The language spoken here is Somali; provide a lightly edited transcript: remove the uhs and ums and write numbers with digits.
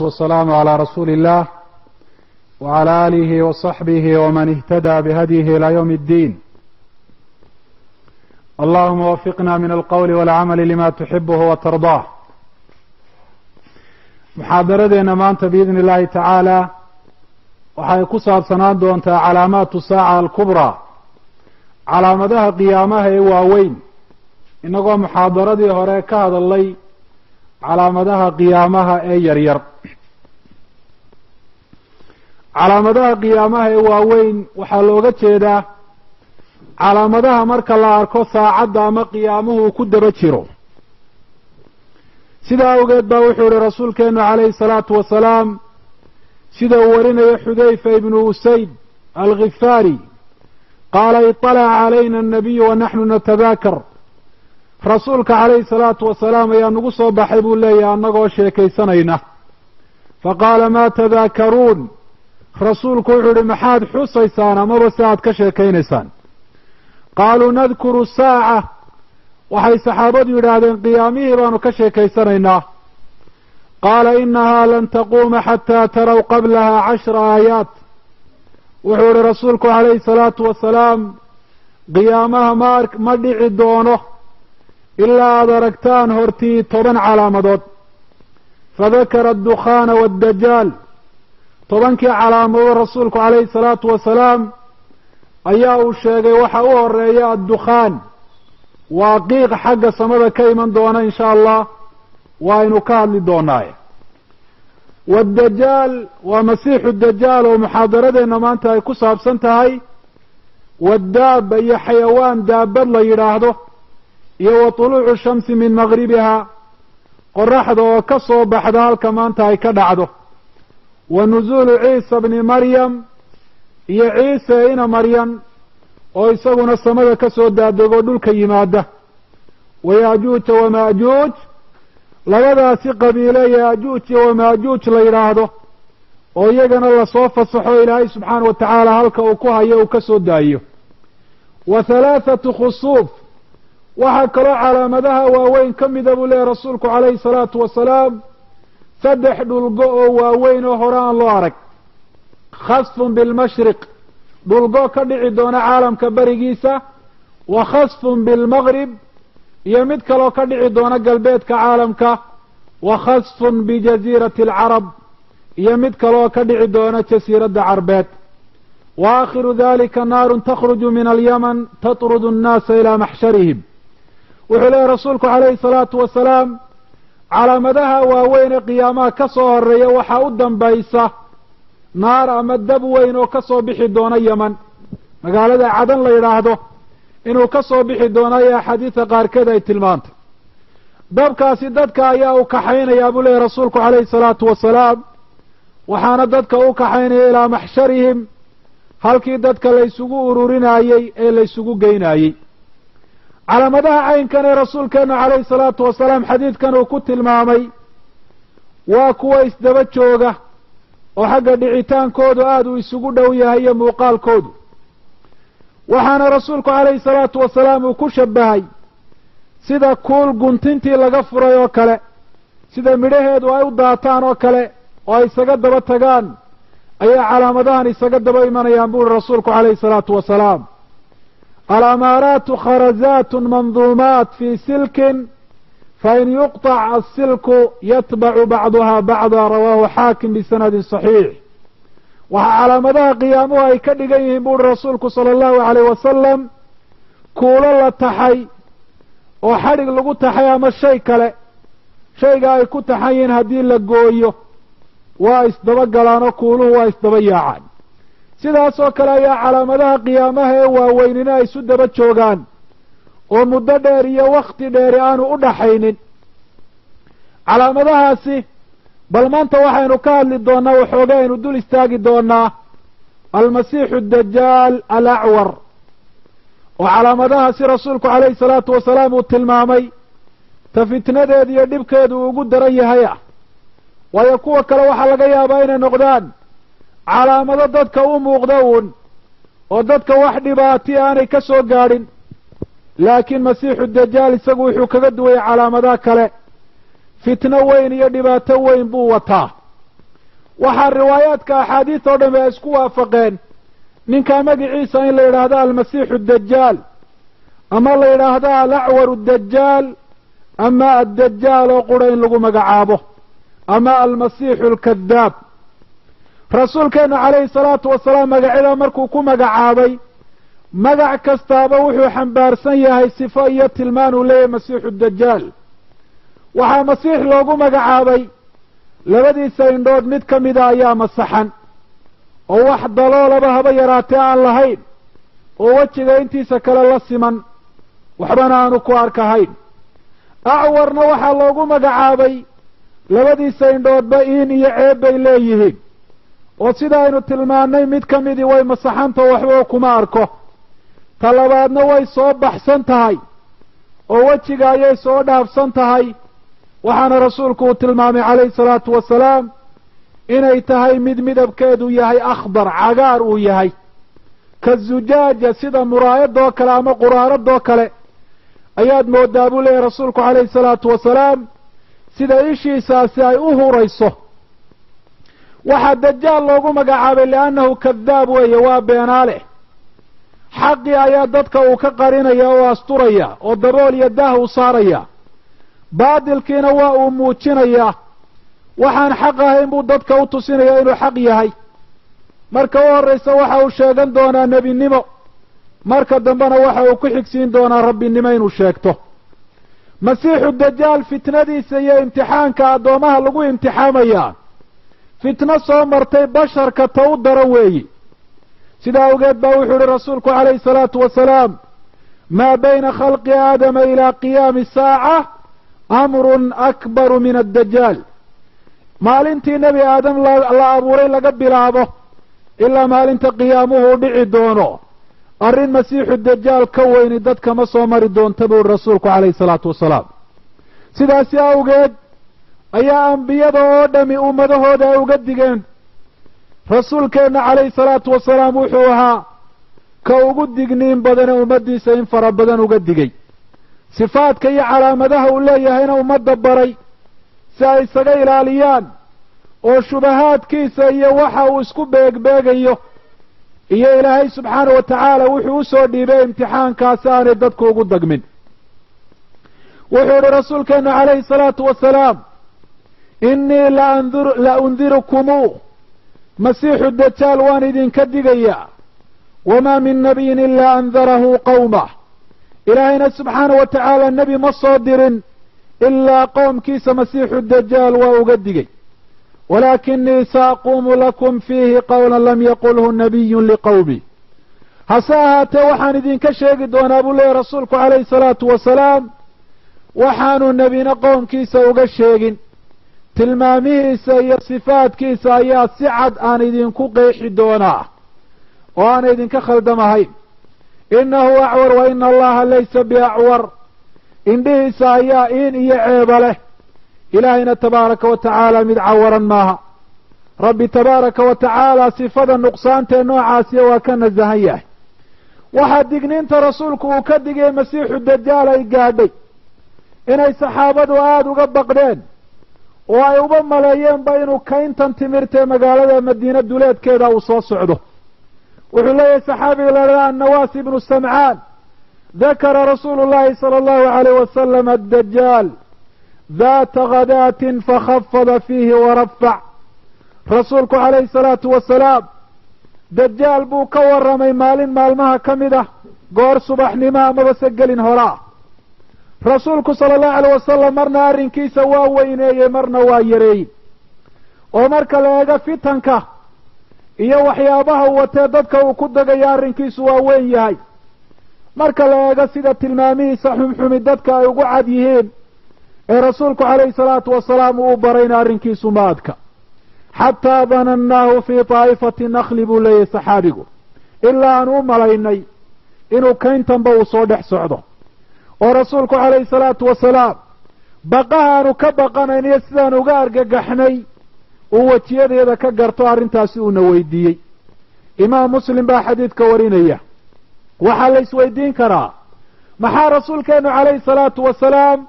والسلام على رسول الله وعلى آله وصحبه ومن اهتدى بهديه إلى يوم الدين. اللهم وفقنا من القول والعمل لما تحبه وترضاه. محاضرتنا maanta بإذن الله تعالى waxay ku saabsanaan doontaa calaamaatu saaca alkubraa, calaamadaha qiyaamaha ee waaweyn, inagoo muxaadaradii hore ka hadalay calaamadaha qiyaamaha ee yaryar. calaamadaha qiyaamaha ee waaweyn waxaa looga jeedaa calaamadaha marka la arko saacadda ama qiyaamuhu ku daba jiro. sidaa awgeed baa wuxuu yihi rasuulkeenu calayhi salaatu wasalaam, sida uu warinayo xudayfa ibnu usayd alghifaari, qaala iطalaca calayna annabiyu wanaxnu natadaakar. rasuulka calayhi salaatu wasalaam ayaa nagu soo baxay buu leeyahay annagoo sheekaysanayna. faqaala maa tadaakaruun, rasuulku wuxuu yihi maxaad xusaysaan amaba si aad ka sheekaynaysaan? qaaluu nadkuru saaca, waxay saxaabadu yidhaahdeen qiyaamihii baanu ka sheekaysanaynaa. qaala inahaa lan taquuma xataa taraw qablaha 10 aayaat. wuxuu yihi rasuulku calayhi salaatu wasalaam, qiyaamaha ma dhici doono ilaa aad aragtaan hortii 10 calaamadood. fadakara addukhaana waaddajaal, 10kii calaamadood rasuulku calayhi salaatu wasalaam ayaa uu sheegay waxa u horeeya addukhaan, waa qiiq xagga samada ka iman doona in sha allah, waaynu ka hadli doonaaye. waaddajaal waa masiixu dajaal oo muxaadaradeenna maanta ay ku saabsan tahay. waddaaba iyo xayawaan daabad la yidhaahdo, iyo wa tuluucu shamsi min magribiha, qoraxda oo ka soo baxda halka maanta ay ka dhacdo. wa nuzuulu ciisa bni maryam, iyo ciise ina maryam oo isaguna samada ka soo daadego dhulka yimaada. wa yaajuuja wamaajuuj, labadaasi qabiile yaajuuj iyo wamaajuuj la yidhaahdo, oo iyagana lasoo fasaxo ilaahay subxaana wa tacaala halka uu ku hayo uu ka soo daayo. wa 3 khusuuf, waxaa kaloo calaamadaha waaweyn ka mida buu leeyahy rasuulku calayhi salaatu wasalaam, 3 dhulgo oo waaweyn oo hore aan loo arag. khasfun bilmashriq, dhulgo ka dhici doona caalamka berigiisa. wa khasfun bilmaqrib, iyo mid kaloo ka dhici doona galbeedka caalamka. wa khasfun bijaziirati alcarab, iyo mid kaloo ka dhici doona jasiiradda carbeed. wa aakhiru dalika naarun takhruju min alyaman tatrudu annaasa ilaa maxsharihim. wuxuu leeyahy rasuulku calayhi salaatu wasalaam, calaamadaha waaweyn ee qiyaamaha ka soo horeeya waxaa u dambaysa naar ama dab weyn oo ka soo bixi doona yeman, magaalada cadan la yidhaahdo, inuu ka soo bixi doono ayaa axaadiida qaarkeed ay tilmaantay. dabkaasi dadka ayaa u kaxaynayaa buu leeyahy rasuulku calayhi salaatu wasalaam, waxaana dadka u kaxaynaya ilaa maxsharihim, halkii dadka laysugu ururinayey ee laysugu geynayey. calaamadaha caynkan ee rasuulkeenu calayhi salaatu wasalaam xadiidkan uu ku tilmaamay waa kuwa isdaba jooga oo xagga dhicitaankoodu aada uu isugu dhow yahay iyo muuqaalkoodu. waxaana rasuulku calayhi salaatu wasalaam uu ku shabahay sida kuul guntintii laga furay oo kale, sida midhaheedu ay u daataan oo kale oo ay isaga daba tagaan, ayaa calaamadahan isaga daba imanayaan buuri rasuulku calayhi salaatu wasalaam. alamaaraatu kharazaatun manduumaat fii silkin, fain yuqطac asilku yatbacu bacduha bacda, rawaahu xaakim bisanadin صaxiix. waxaa calaamadaha qiyaamuhu ay ka dhigan yihiin buuri rasuulku sala allahu alayh wasalam, kuulo la taxay oo xadhig lagu taxay ama shay kale, shayga ay ku taxan yihiin haddii la gooyo waa isdaba galaan oo kuuluhu waa isdaba yaacaan. sidaas oo kale ayaa calaamadaha qiyaamaha ee waaweynina ay isu daba joogaan oo muddo dheer iyo wakti dheeri aanu u dhaxaynin. calaamadahaasi bal maanta waxaynu ka hadli doonaa, waxooga aynu dul istaagi doonaa almasiixu dajaal alacwar, oo calaamadahaasi rasuulku calayhi salaatu wasalaam uu tilmaamay ta fitnadeeda iyo dhibkeedu uu ugu daran yahay ah. waayo kuwa kale waxaa laga yaabaa inay noqdaan calaamado dadka u muuqda uun oo dadka wax dhibaati aanay ka soo gaadhin, laakiin masiixu dajaal isagu wuxuu kaga duwayay calaamadaha kale. fitno weyn iyo dhibaato weyn buu wataa. waxaa riwaayaadka axaadiis oo dhan ay isku waafaqeen ninkaa magiciisa in la yidhaahdo almasiixu dajaal ama la yidhaahdo alacwaru dajaal ama addajaal oo qura in lagu magacaabo ama almasiixu alkadaab rasuulkeenu calayhi salaatu wasalaam magacyada markuu ku magacaabay magac kastaaba wuxuu xambaarsan yahay sifo iyo tilmaan uu leeyahay masiixu dajaal waxaa masiix loogu magacaabay labadiisa indhood mid ka mida ayaa masaxan oo wax daloolaba haba yaraatee aan lahayn oo wejiga intiisa kale la siman waxbana aanu ku arkahayn acwarna waxaa loogu magacaabay labadiisa indhoodba iin iyo ceeb bay leeyihiin oo sida aynu tilmaannay mid ka midii way masaxanta waxba kuma arko ta labaadna way soo baxsan tahay oo wejiga ayay soo dhaafsan tahay waxaana rasuulku uu tilmaamay calayhi salaatu wasalaam inay tahay mid midabkeedu yahay akhdar cagaar uu yahay ka zujaaja sida muraayadoo kale ama quraaradoo kale ayaad moodaa buu leeyahy rasuulku calayhi salaatu wasalaam sida ishiisaasi ay u hurayso waxaa dajaal loogu magacaabay liannahu kadaab weeye waa beenaale xaqii ayaa dadka uu ka qarinaya oo asturaya oo dabool iyo daah u saaraya baadilkiina waa uu muujinayaa waxaan xaq ahayn buu dadka u tusinaya inuu xaq yahay marka u horraysa waxa uu sheegan doonaa nebinimo marka dambena waxa uu ku xigsiin doonaa rabbinimo inuu sheegto masiixu dajaal fitnadiisa iyo imtixaanka addoomaha lagu imtixaamayaa fitno soo martay basharka ta u daro weeyi sidaa awgeed baa wuxuu ihi rasuulku calayhi salaatu wasalaam maa bayna khalqi aadama ilaa qiyaami saaca amrun akbaru min addajaal maalintii nebi aadam la abuuray laga bilaabo ilaa maalinta qiyaamuhu u dhici doono arrin masiixu dajaal ka weyni dadka ma soo mari doonta buu rasuulku calayhi salaatu wasalaam sidaasi awgeed ayaa ambiyada oo dhami ummadahooda ay uga digeen rasuulkeenna calayhi salaatu wasalaam wuxuu ahaa ka ugu digniin badane ummaddiisa in fara badan uga digay sifaadka iyo calaamadaha uu leeyahayna ummadda baray si ay isaga ilaaliyaan oo shubahaadkiisa iyo waxa uu isku beegbeegayo iyo ilaahay subxaana wa tacaala wuxuu u soo dhiibay imtixaankaasi aanay dadku ugu dagmin wuxuu idhi rasuulkeennu calayhi salaatu wasalaam innii la undirukumuu masiixu dajaal waan idinka digayaa wamaa min nabiyin ilaa andarahu qowmah ilaahayna subxaana wa tacaala nebi ma soo dirin ilaa qowmkiisa masiixu dajaal waa uga digay walaakinii saaquumu lakum fiihi qowlan lam yaqulhu nabiyun liqowmi hase ahaatee waxaan idinka sheegi doonaa buu leeyahy rasuulku calayhi salaatu wasalaam waxaanu nebina qowmkiisa uga sheegin tilmaamihiisa iyo sifaadkiisa ayaa si cad aan idinku qeexi doonaa oo aana idinka khaldamahayn innahu acwar wa ina allaha laysa biacwar indhihiisa ayaa iin iyo ceeba leh ilaahayna tabaaraka wa tacaala mid cawaran maaha rabbi tabaaraka wa tacaala sifada nuqsaantee noocaasiya waa ka nasahan yahay waxaa digniinta rasuulku uu ka digay masiixu dajaal ay gaadhay inay saxaabadu aada uga baqdeen oo ay uba maleeyeenba inuu kayntan timirtee magaalada madiina duleedkeeda uu soo socdo wuxuu leeyahay saxaabiga la idhaha annawaas ibnu samcaan dakara rasuulu llahi sala allahu alayh wasalam addajaal daata khadaatin fakhafada fiihi warafac rasuulku calayhi salaatu wasalaam dajaal buu ka warramay maalin maalmaha ka mid ah goor subaxnimo amaba se gelin horaa rasuulku sala allahu alayh wasalam marna arrinkiisa waa weyneeyey marna waa yareeyey oo marka la eego fitanka iyo waxyaabaha watee dadka uu ku dagayo arrinkiisu waa weyn yahay marka la eego sida tilmaamihiisa xumxumi dadka ay ugu cad yihiin ee rasuulku calayhi salaatu wasalaam uu barayna arrinkiisu ma adka xataa danannaahu fii taa'ifati nakli buu leeyahay saxaabigu ilaa aan u malaynay inuu kayntanba uu soo dhex socdo oo rasuulku calayhi salaatu wasalaam baqahaanu ka baqanayn iyo sidaan uga argagaxnay uu wejiyadeeda ka garto arrintaasi uuna weydiiyey imaam muslim baa xadiidka warinaya waxaa la isweydiin karaa maxaa rasuulkeennu calayhi salaatu wasalaam